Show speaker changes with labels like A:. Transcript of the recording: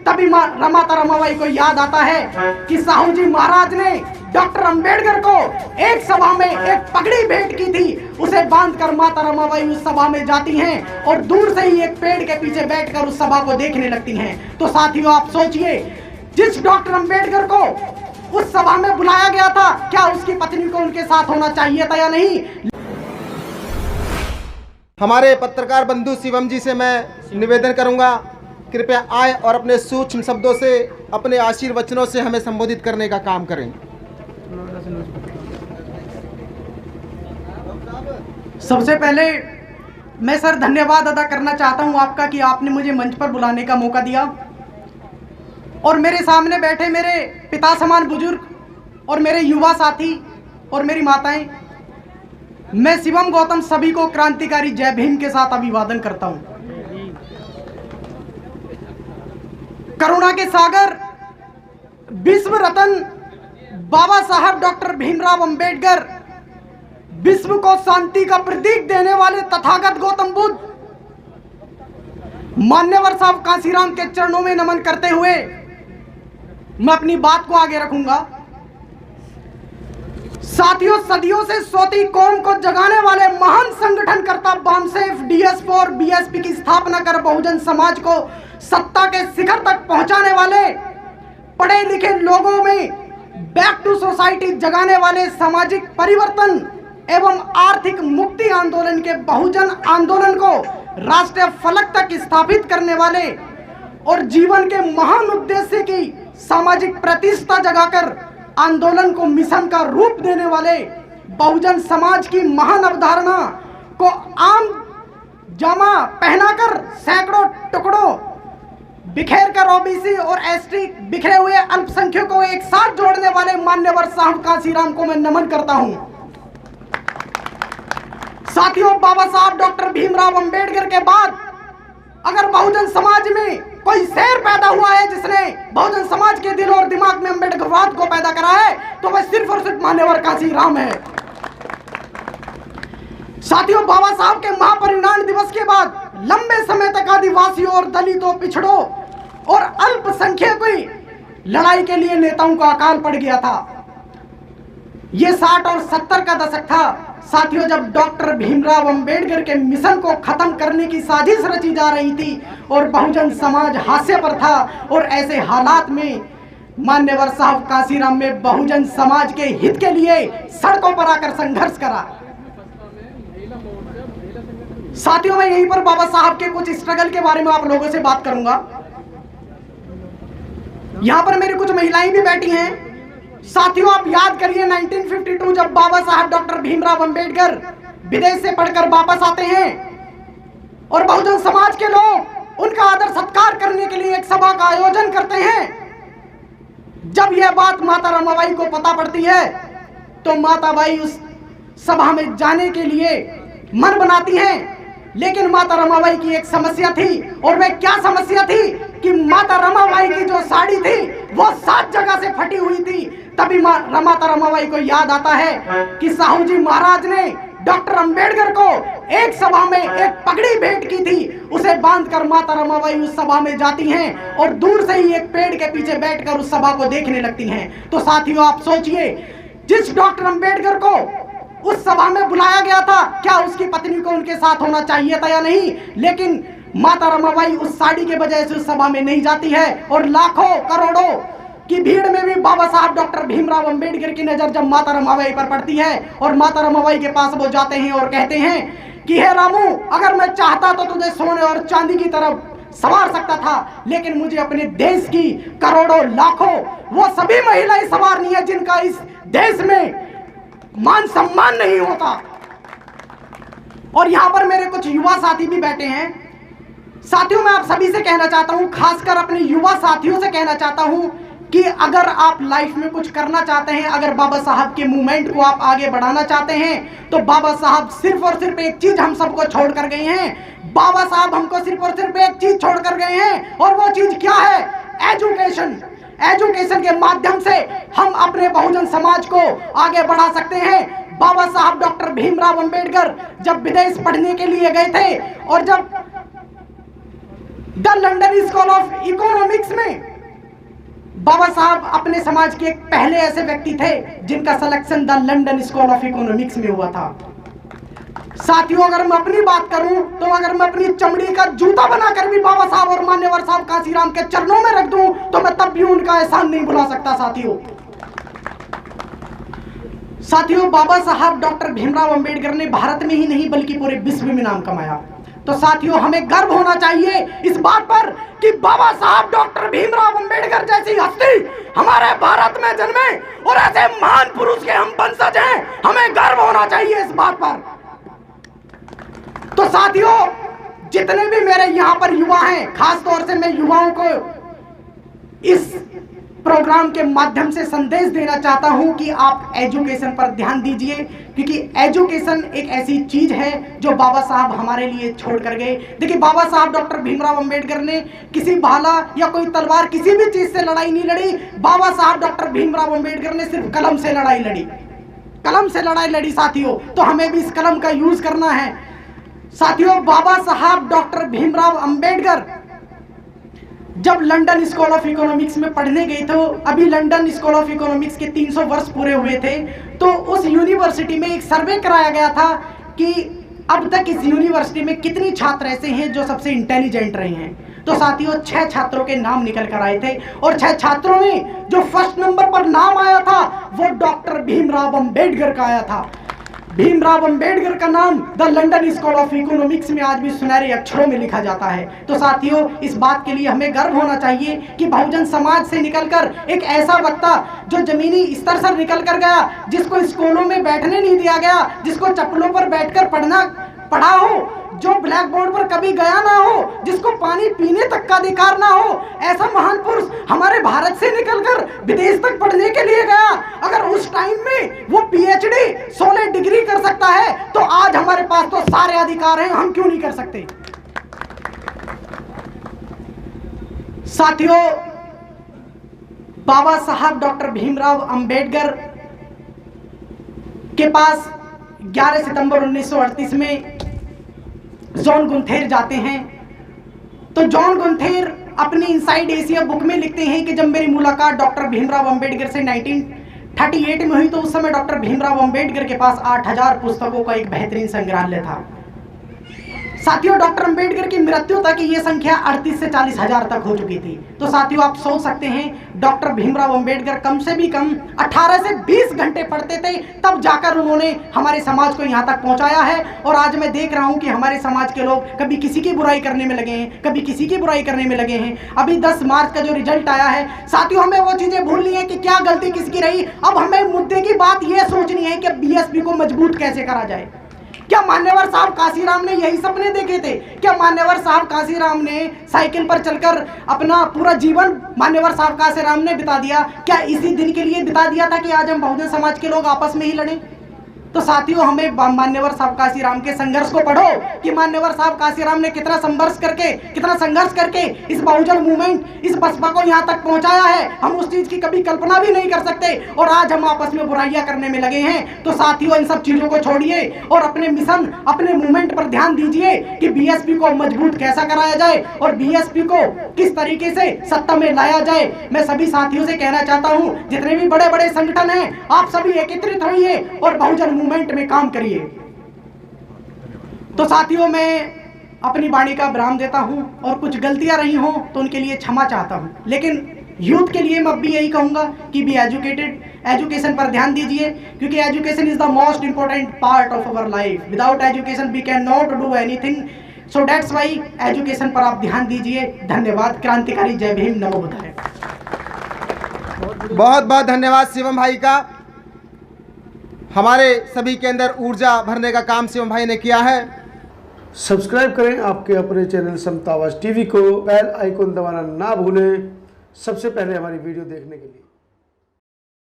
A: तभी रमाता रमाबाई को याद आता है कि साहू जी महाराज ने डॉक्टर अंबेडकर को एक सभा में एक पगड़ी भेंट की थी। उसे बांधकर माता रमाबाई उस सभा में जाती हैं और दूर से ही एक पेड़ के पीछे बैठकर उस सभा को देखने लगती हैं। तो साथियों, आप सोचिए, जिस डॉक्टर अंबेडकर को उस सभा में बुलाया गया था, क्या उसकी पत्नी को उनके साथ होना चाहिए था या नहीं?
B: हमारे पत्रकार बंधु शिवम जी से मैं निवेदन करूंगा, कृपया आए और अपने सूक्ष्म शब्दों से, अपने आशीर्वचनों से हमें संबोधित करने का काम करें।
A: सबसे पहले मैं सर धन्यवाद अदा करना चाहता हूं आपका कि आपने मुझे मंच पर बुलाने का मौका दिया और मेरे सामने बैठे मेरे पिता समान बुजुर्ग और मेरे युवा साथी और मेरी माताएं, मैं शिवम गौतम सभी को क्रांतिकारी जय भीम के साथ अभिवादन करता हूं। करुणा के सागर, विश्व रत्न बाबा साहब डॉक्टर भीमराव अंबेडकर, विश्व को शांति का प्रतीक देने वाले तथागत गौतम बुद्ध, मान्यवर साहब कांसीराम के चरणों में नमन करते हुए मैं अपनी बात को आगे रखूंगा। साथियों, सदियों से सोती कौम को जगाने वाले महान संगठनकर्ता बामसेफ, डीएसपी और बीएसपी की स्थापना कर बहुजन समाज को सत्ता के शिखर तक पहुंचाने वाले, पढ़े लिखे लोगों में बैक टू सोसाइटी जगाने वाले, सामाजिक परिवर्तन एवं आर्थिक मुक्ति आंदोलन के बहुजन आंदोलन को राष्ट्रीय फलक तक स्थापित करने वाले और जीवन के महान उद्देश्य की सामाजिक प्रतिष्ठा जगाकर आंदोलन को मिशन का रूप देने वाले, बहुजन समाज की महान अवधारणा को आम जामा पहनाकर सैकड़ों टुकड़ों बिखेर कर ओबीसी और एसटी बिखरे हुए अल्पसंख्यकों को एक साथ जोड़ने वाले मान्यवर साहब कांसीराम को मैं नमन करता हूं। साथियों, बाबा साहब डॉक्टर भीमराव अंबेडकर के बाद अगर बहुजन समाज में कोई शेर पैदा हुआ है जिसने बहुजन समाज के दिल और दिमाग में अंबेडकरवाद को पैदा करा है, तो वह सिर्फ और सिर्फ मान्यवर कांसीराम है। साथियों, बाबा साहब के महापरिनिर्वाण दिवस के बाद लंबे समय तक आदिवासियों और दलितों, पिछड़ों और अल्पसंख्यकों की लड़ाई के लिए नेताओं का अकाल पड़ गया था। यह 60 और 70 का दशक था। साथियों, जब डॉक्टर भीमराव अंबेडकर के मिशन को खत्म करने की साजिश रची जा रही थी और बहुजन समाज हाशिए पर था, और ऐसे हालात में मान्यवर साहब कांसीराम में बहुजन समाज के हित के लिए सड़कों पर आकर संघर्ष करा। साथियों, मैं यहीं पर बाबा साहब के कुछ स्ट्रगल के बारे में आप लोगों से बात करूंगा। यहां पर मेरी कुछ महिलाएं भी बैठी हैं। साथियों, आप याद करिए 1952 जब बाबा साहब डॉक्टर भीमराव अंबेडकर विदेश से पढ़कर वापस आते हैं और बहुजन समाज के लोग उनका आदर सत्कार करने के लिए एक सभा का आयोजन करते हैं। जब यह बात माता रमाबाई को पता पड़ती है तो माता बाई उस सभा में जाने के लिए मन बनाती हैं, लेकिन माता रमाबाई की एक समस्या थी, और वह क्या समस्या थी कि माता रमाबाई की जो साड़ी थी वो 7 जगह से फटी हुई थी। तभी माता रमाबाई को याद आता है कि साहू जी महाराज ने डॉक्टर अंबेडकर को एक सभा में एक पगड़ी भेंट की थी। उसे बांधकर माता रमाबाई उस सभा में जाती हैं और दूर से ही एक पेड़ के पीछे बैठकर उस सभा को देखने लगती हैं। तो साथियों, आप सोचिए, जिस डॉक्टर अंबेडकर को उस सभा में बुलाया गया था, क्या उसकी पत्नी को उनके साथ होना चाहिए था या नहीं? लेकिन माता रमाबाई उस साड़ी के वजह से उस सभा में नहीं जाती है, और लाखों करोड़ों की भीड़ में भी बाबा साहब डॉक्टर भीमराव अंबेडकर की नजर जब माता रमाबाई पर पड़ती है और माता रमाबाई के पास वो जाते हैं और कहते हैं कि हे रामू, अगर मैं चाहता तो तुझे सोने और चांदी की तरफ सवार सकता था, लेकिन मुझे अपने देश की करोड़ों लाखों वो सभी महिलाएं सवारनी है जिनका इस देश में मान सम्मान नहीं होता। और यहां पर मेरे कुछ युवा साथी भी बैठे हैं। साथियों, मैं आप सभी से कहना चाहता हूं, खासकर अपने युवा साथियों से कहना चाहता हूं कि अगर आप लाइफ में कुछ करना चाहते हैं, अगर बाबा साहब के मूवमेंट को आप आगे बढ़ाना चाहते हैं, तो बाबा साहब सिर्फ और सिर्फ एक चीज हम सबको छोड़ कर गए हैं। बाबा साहब हमको सिर्फ और सिर्फ एक चीज छोड़ कर गए हैं, और वो चीज क्या है? एजुकेशन। एजुकेशन के माध्यम से हम अपने बहुजन समाज को आगे बढ़ा सकते हैं। बाबा साहब डॉक्टर भीमराव अंबेडकर जब विदेश पढ़ने के लिए गए थे और जब the London school of economics में बाबा साहब अपने समाज के एक पहले ऐसे व्यक्ति थे जिनका selection the London school of economics में हुआ था। साथियों, अगर मैं अपनी बात करूं तो अगर मैं अपनी चमड़ी का जूता बनाकर भी बाबा साहब और मान्यवर साहब कांसीराम के चरणों में रख दूं तो मैं तब भी उनका एहसान नहीं भुला सकता। साथियों, बाबा साहब डॉक्टर भीमराव अंबेडकर ने भारत में ही नहीं बल्कि पूरे विश्व में नाम कमाया। तो साथियों, हमें गर्व होना चाहिए इस बात पर कि बाबा साहब डॉक्टर भीमराव अंबेडकर जैसी हस्ती हमारे भारत में जन्मे और ऐसे महान पुरुष के हम वंशज हैं। हमें गर्व होना चाहिए इस बात पर। तो साथियों, जितने भी मेरे यहाँ पर युवा हैं, खास तौर से मैं युवाओं को इस प्रोग्राम के माध्यम से संदेश देना चाहता हूं कि आप एजुकेशन पर ध्यान दीजिए, क्योंकि एजुकेशन एक ऐसी चीज है जो बाबा साहब हमारे लिए छोड़ कर गए। देखिए, बाबा साहब डॉक्टर भीमराव अंबेडकर ने किसी भाला या कोई तलवार किसी भी चीज से लड़ाई नहीं लड़ी। बाबा साहब डॉक्टर भीमराव अंबेडकर ने सिर्फ कलम से लड़ाई लड़ी, कलम से लड़ाई लड़ी। साथियों, तो हमें भी इस कलम का यूज करना है। साथियों, बाबा साहब डॉक्टर भीमराव अंबेडकर जब लंदन स्कूल ऑफ इकोनॉमिक्स में पढ़ने गए तो अभी लंदन स्कूल ऑफ इकोनॉमिक्स के 300 वर्ष पूरे हुए थे। तो उस यूनिवर्सिटी में एक सर्वे कराया गया था कि अब तक इस यूनिवर्सिटी में कितनी छात्र ऐसे हैं जो सबसे इंटेलिजेंट रहे हैं। तो साथियों, 6 छात्रों के नाम निकल कर आए थे और 6 छात्रों में जो फर्स्ट नंबर पर नाम आया था वो डॉक्टर भीमराव अंबेडकर का आया था। भीमराव अंबेडकर का नाम the London school of economics में आज भी सुनहरे अक्षरों में लिखा जाता है। तो साथियों, इस बात के लिए हमें गर्व होना चाहिए कि बहुजन समाज से निकलकर एक ऐसा वक्ता जो जमीनी स्तर से निकल कर गया, जिसको स्कूलों में बैठने नहीं दिया गया, जिसको चप्पलों पर बैठकर पढ़ा हो, जो ब्लैक बोर्ड पर कभी गया ना हो, जिसको पानी पीने तक का अधिकार ना हो, ऐसा महान पुरुष हमारे भारत से निकलकर विदेश तक पढ़ने के लिए गया। अगर उस टाइम में वो पीएचडी 16 डिग्री कर सकता है तो आज हमारे पास तो सारे अधिकार हैं, हम क्यों नहीं कर सकते। साथियों, बाबा साहब डॉक्टर भीमराव अंबेडकर के पास 11 सितंबर 1938 में जॉन गुंथेर जाते हैं। तो जॉन गुंथेर अपनी इनसाइड एशिया बुक में लिखते हैं कि जब मेरी मुलाकात डॉक्टर भीमराव अंबेडकर से 1938 में हुई तो उस समय डॉक्टर भीमराव अंबेडकर के पास 8000 पुस्तकों का एक बेहतरीन संग्रहालय था। साथियों, डॉक्टर अंबेडकर की मृत्यु तक ये संख्या 38 से 40 हजार तक हो चुकी थी। तो साथियों, आप सोच सकते हैं डॉक्टर भीमराव अंबेडकर कम से भी कम 18 से 20 घंटे पढ़ते थे, तब जाकर उन्होंने हमारे समाज को यहाँ तक पहुँचाया है। और आज मैं देख रहा हूँ कि हमारे समाज के लोग कभी किसी की बुराई करने में लगे हैं, कभी किसी की बुराई करने में लगे हैं। अभी 10 मार्च का जो रिजल्ट आया है, साथियों, हमें वो चीज़ें भूलनी है कि क्या गलती किसकी रही। अब हमें मुद्दे की बात ये सोचनी है कि बीएसपी को मजबूत कैसे करा जाए। क्या मान्यवर साहब कांसीराम ने यही सपने देखे थे? क्या मान्यवर साहब कांसीराम ने साइकिल पर चलकर अपना पूरा जीवन मान्यवर साहब कांसीराम ने बिता दिया? क्या इसी दिन के लिए बिता दिया था कि आज हम बहुजन समाज के लोग आपस में ही लड़ें? तो साथियों, हमें मान्यवर साहब कांसीराम के संघर्ष को पढ़ो कि मान्यवर साहब कांसीराम ने कितना संघर्ष करके इस बहुजन मूवमेंट, इस बसपा को यहाँ तक पहुँचाया है। हम उस चीज़ की कभी कल्पना भी नहीं कर सकते और आज हम आपस में बुराइयां करने में लगे हैं। तो साथियों, इन सब चीज़ों को छोड़िए और अपने मिशन, अपने मूवमेंट पर ध्यान दीजिए कि बीएसपी को मजबूत कैसा कराया जाए और बीएसपी को किस तरीके से सत्ता में लाया जाए। मैं सभी साथियों से कहना चाहता हूँ, जितने भी बड़े बड़े संगठन हैं, आप सभी एकत्रित होइए और बहुजन मूवमेंट में काम करिए। तो साथियों, मैं अपनी वाणी का विराम देता हूं और कुछ गलतियां रही हों तो उनके लिए क्षमा चाहता हूं। लेकिन यूथ के लिए मैं भी यही कहूंगा कि बी एजुकेटेड, एजुकेशन पर ध्यान दीजिए, क्योंकि education is the most important part of our life. Without education we can not do anything. So that's why education पर आप ध्यान दीजिए। धन्यवाद। क्रांतिकारी जय भीम, नमो बुद्धाय।
B: बहुत बहुत धन्यवाद शिवम भाई का। हमारे सभी के अंदर ऊर्जा भरने का काम शिवम भाई ने किया है।
C: सब्सक्राइब करें आपके अपने चैनल समता आवाज़ टीवी को, बेल आइकन दबाना ना भूलें सबसे पहले हमारी वीडियो देखने के लिए।